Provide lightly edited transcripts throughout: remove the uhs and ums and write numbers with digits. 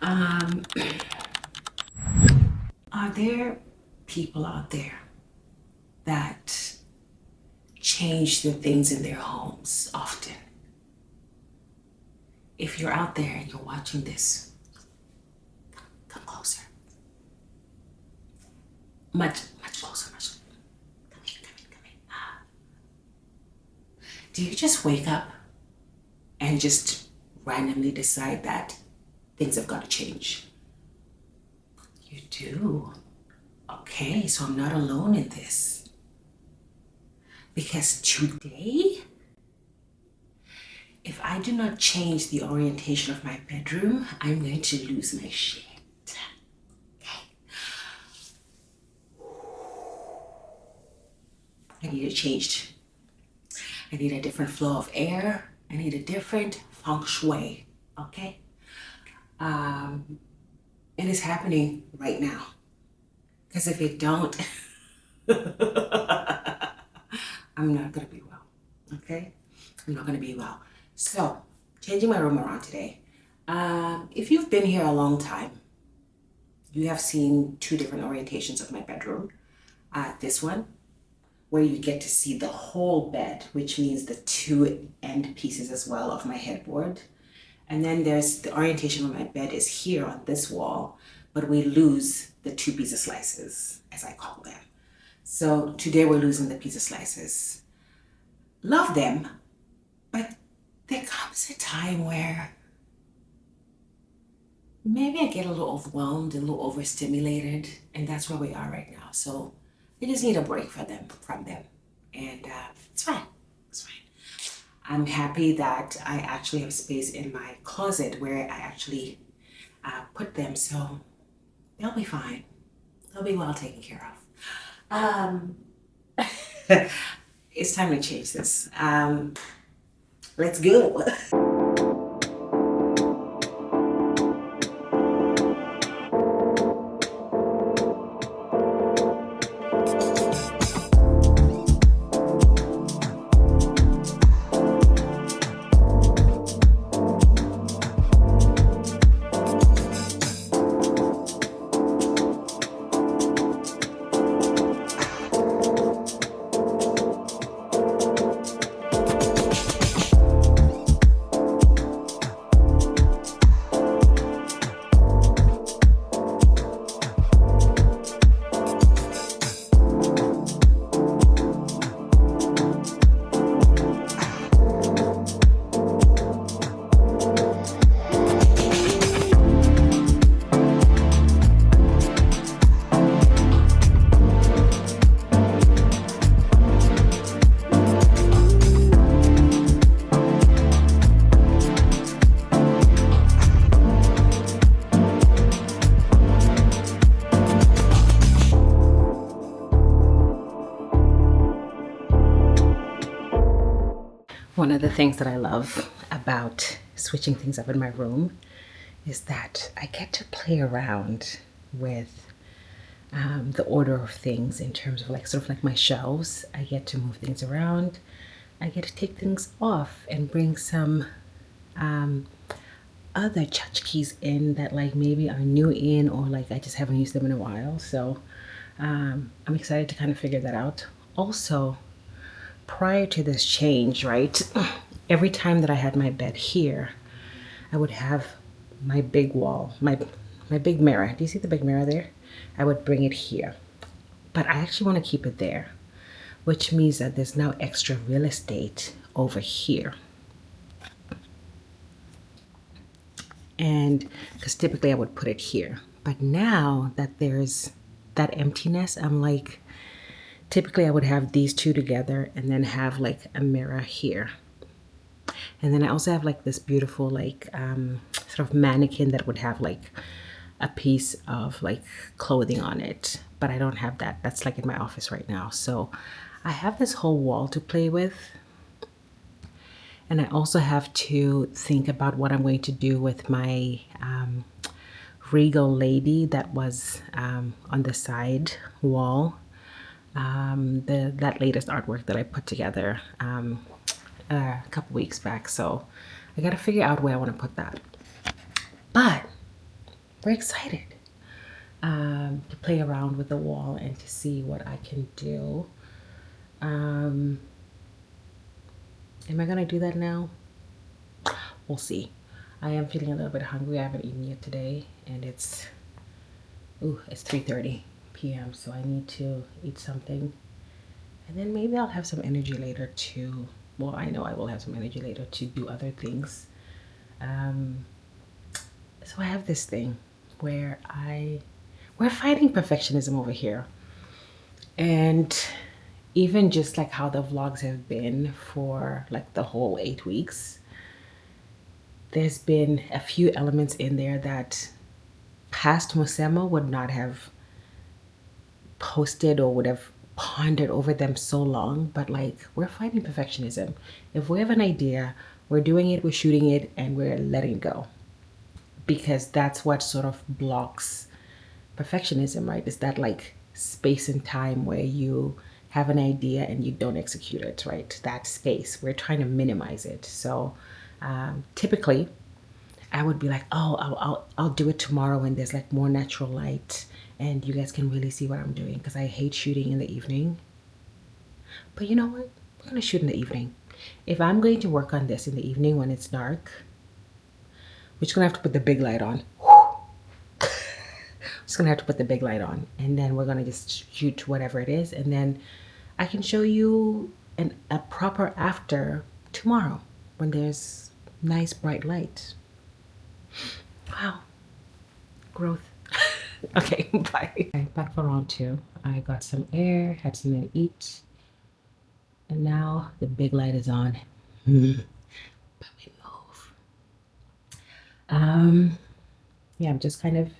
Um, are there people out there that change the things in their homes often? If you're out there and you're watching this, come closer. Much closer, much. Come in. Do you just wake up and just randomly decide that things have got to change? You do. Okay, so I'm not alone in this. Because today, if I do not change the orientation of my bedroom, I'm going to lose my shit. Okay. I need it changed. I need a different flow of air. I need a different feng shui. Okay? And it's happening right now. Because if it don't, I'm not going to be well. Okay? I'm not going to be well. So, changing my room around today. If you've been here a long time, you have seen two different orientations of my bedroom. This one, where you get to see the whole bed, which means the two end pieces as well of my headboard. And then there's the orientation of my bed is here on this wall, but we lose the two pizza slices, as I call them. So today we're losing the pizza slices. Love them, but there comes a time where maybe I get a little overwhelmed, a little overstimulated, and that's where we are right now. So I just need a break from them. And it's fine. It's fine. I'm happy that I actually have space in my closet where I actually put them, so they'll be fine. They'll be well taken care of. It's time to change this. Let's go. One of the things that I love about switching things up in my room is that I get to play around with the order of things in terms of like sort of like my shelves. I get to move things around. I get to take things off and bring some other tchotchkes in that like maybe are new in or like I just haven't used them in a while. So I'm excited to kind of figure that out. Also, prior to this change, right, every time that I had my bed here, I would have my big wall, my big mirror. Do you see the big mirror there? I would bring it here. But I actually want to keep it there, which means that there's now extra real estate over here. And because typically I would put it here. But now that there's that emptiness, I'm like, typically I would have these two together and then have like a mirror here. And then I also have like this beautiful like sort of mannequin that would have like a piece of like clothing on it. But I don't have that. That's like in my office right now. So I have this whole wall to play with. And I also have to think about what I'm going to do with my regal lady that was on the side wall. That latest artwork that I put together a couple weeks back. So I got to figure out where I want to put that. But we're excited to play around with the wall and to see what I can do. Am I gonna do that now? We'll see. I am feeling a little bit hungry. I haven't eaten yet today, and it's 3:30 p.m. so I need to eat something, and then maybe I'll have some energy later to, well, I know I will have some energy later to do other things. So I have this thing where we're fighting perfectionism over here, and even just like how the vlogs have been for like the whole 8 weeks, there's been a few elements in there that past Musema would not have posted or would have pondered over them so long. But like, we're fighting perfectionism. If we have an idea, we're doing it, we're shooting it, and we're letting it go, because that's what sort of blocks perfectionism, right? Is that like space and time where you have an idea and you don't execute it, right? That space, we're trying to minimize it. So typically I would be like, oh, I'll do it tomorrow when there's like more natural light and you guys can really see what I'm doing, because I hate shooting in the evening. But you know what? We're gonna shoot in the evening. If I'm going to work on this in the evening when it's dark, we're just gonna have to put the big light on. Just gonna have to put the big light on, and then we're gonna just shoot whatever it is, and then I can show you a proper after tomorrow when there's nice bright light. Wow, growth. Okay, bye. Okay, back for round 2. I got some air, had something to eat, and now the big light is on. But we move. Yeah, I'm just kind of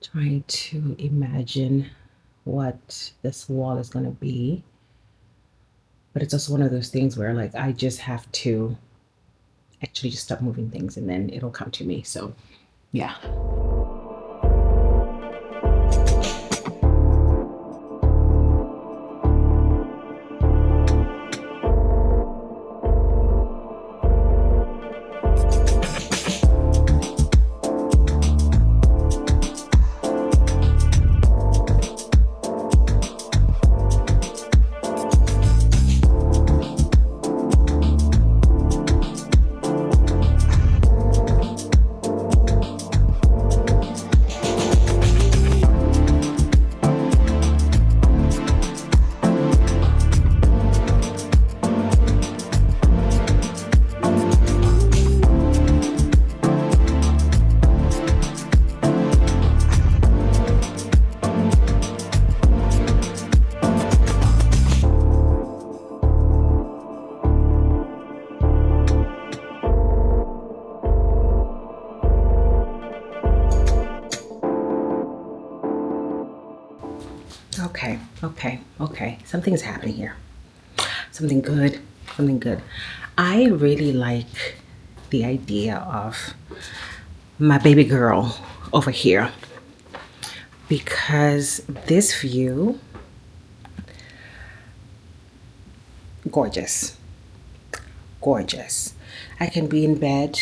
trying to imagine what this wall is going to be, but it's also one of those things where like I just have to actually just stop moving things and then it'll come to me. So yeah. Okay. Something's happening here. Something good. I really like the idea of my baby girl over here, because this view, gorgeous. I can be in bed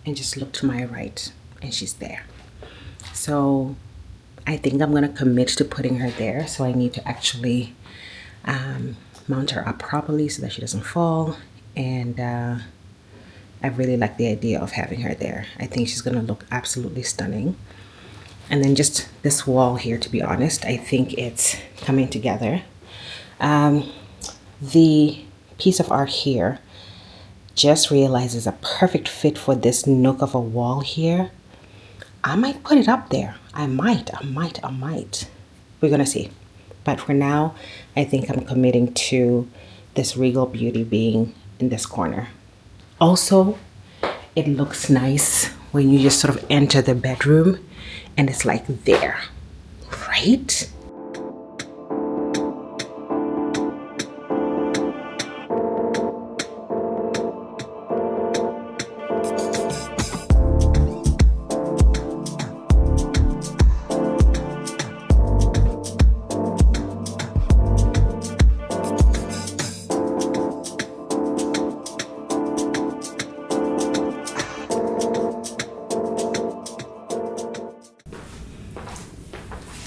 and just look to my right and she's there. So I think I'm gonna commit to putting her there. So I need to actually mount her up properly so that she doesn't fall. And I really like the idea of having her there. I think she's gonna look absolutely stunning. And then just this wall here, to be honest, I think it's coming together. The piece of art here just realizes a perfect fit for this nook of a wall here. I might put it up there. I might. We're gonna see. But for now, I think I'm committing to this regal beauty being in this corner. Also, it looks nice when you just sort of enter the bedroom and it's like there, right?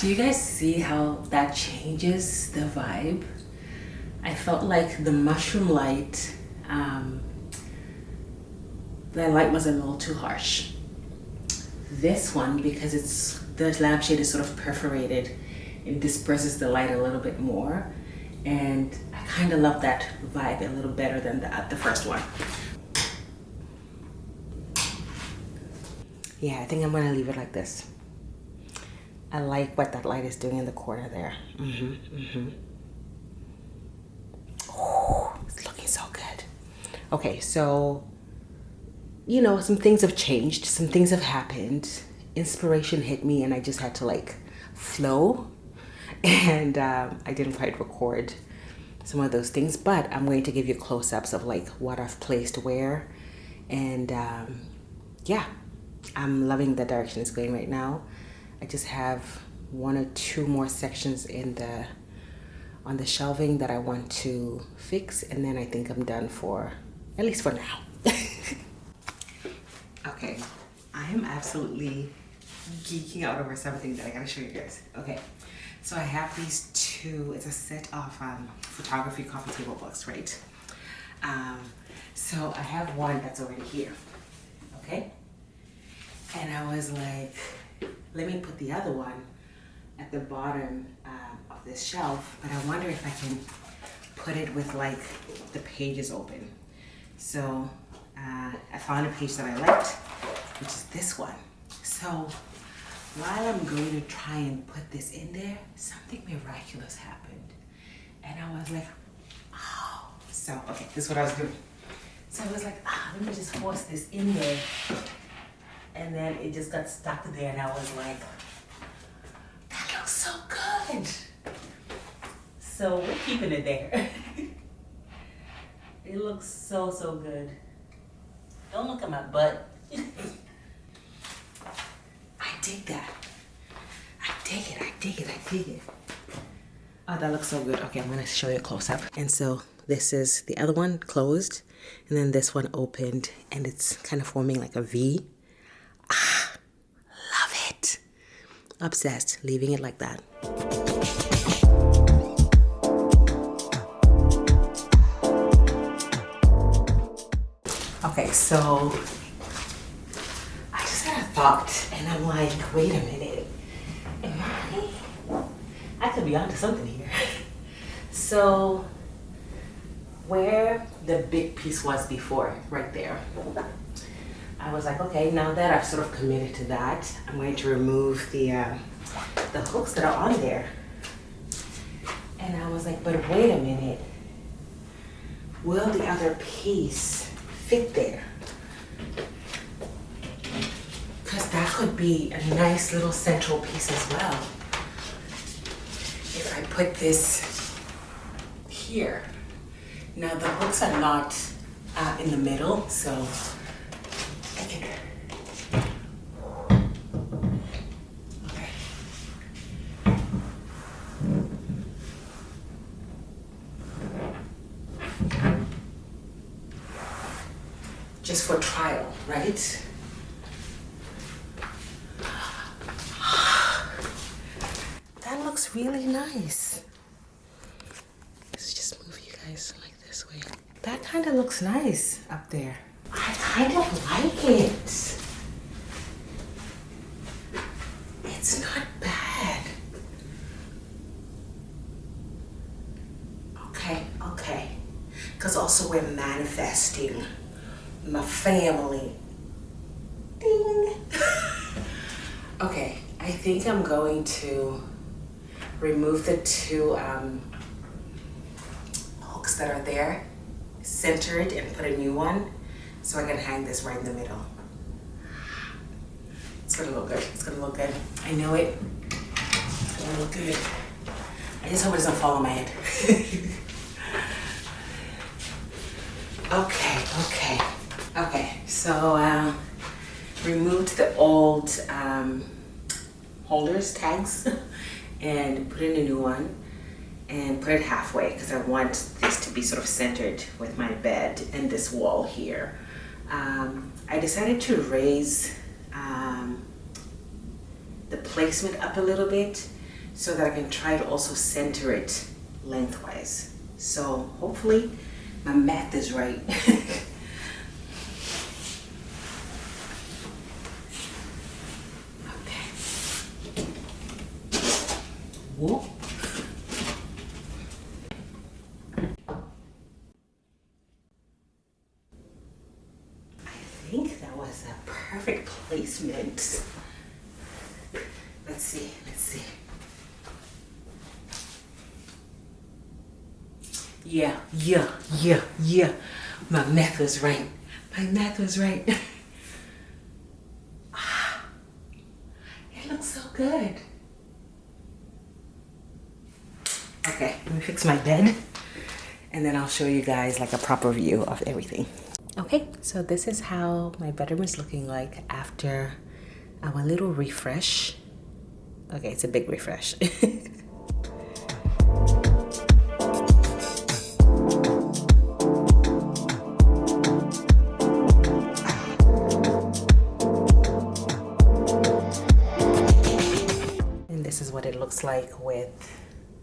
Do you guys see how that changes the vibe? I felt like the mushroom light, the light was a little too harsh. This one, because the lampshade is sort of perforated, it disperses the light a little bit more, and I kind of love that vibe a little better than the first one. Yeah, I think I'm gonna leave it like this. I like what that light is doing in the corner there. Oh, it's looking so good. Okay, so, you know, some things have changed, some things have happened. Inspiration hit me and I just had to like flow. And I didn't quite record some of those things, but I'm going to give you close-ups of like what I've placed where. And yeah, I'm loving the direction it's going right now. I just have 1 or 2 more sections on the shelving that I want to fix, and then I think I'm done for, at least for now. Okay, I am absolutely geeking out over something that I gotta show you guys. Okay, so I have these 2, it's a set of photography coffee table books, right? So I have one that's already here, okay? And I was like, let me put the other one at the bottom of this shelf, but I wonder if I can put it with like the pages open. So I found a page that I liked, which is this one. So while I'm going to try and put this in there, something miraculous happened. And I was like, oh. So, okay, this is what I was doing. So I was like, let me just force this in there. And then it just got stuck there, and I was like, that looks so good. So we're keeping it there. It looks so, so good. Don't look at my butt. I dig that. I dig it, I dig it, I dig it. Oh, that looks so good. Okay, I'm gonna show you a close-up. And so this is the other one closed, and then this one opened, and it's kind of forming like a V. Love it. Obsessed, leaving it like that. Okay, so I just had a thought and I'm like, wait a minute. I could be onto something here. So where the big piece was before, right there, I was like, okay, now that I've sort of committed to that, I'm going to remove the hooks that are on there. And I was like, but wait a minute. Will the other piece fit there? Because that could be a nice little central piece as well. If I put this here. Now the hooks are not in the middle, so I can. Okay. Just for trial, right? That looks really nice. Let's just move you guys like this way. That kind of looks nice up there. I kind of like it. It's not bad. Okay. Because also we're manifesting my family. Ding. Okay, I think I'm going to remove the two hooks that are there, center it, and put a new one so I can hang this right in the middle. It's gonna look good. It's gonna look good. I know it. It's gonna look good. I just hope it doesn't fall on my head. Okay. So removed the old holders, tags, and put in a new one and put it halfway because I want this to be sort of centered with my bed and this wall here. I decided to raise the placement up a little bit so that I can try to also center it lengthwise. So hopefully my math is right. Okay. Whoop. I think that was a perfect placement. Let's see, let's see. Yeah. My math was right. My math was right. It looks so good. Okay, let me fix my bed and then I'll show you guys like a proper view of everything. Okay, so this is how my bedroom is looking like after our little refresh. Okay, it's a big refresh. And this is what it looks like with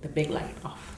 the big light off.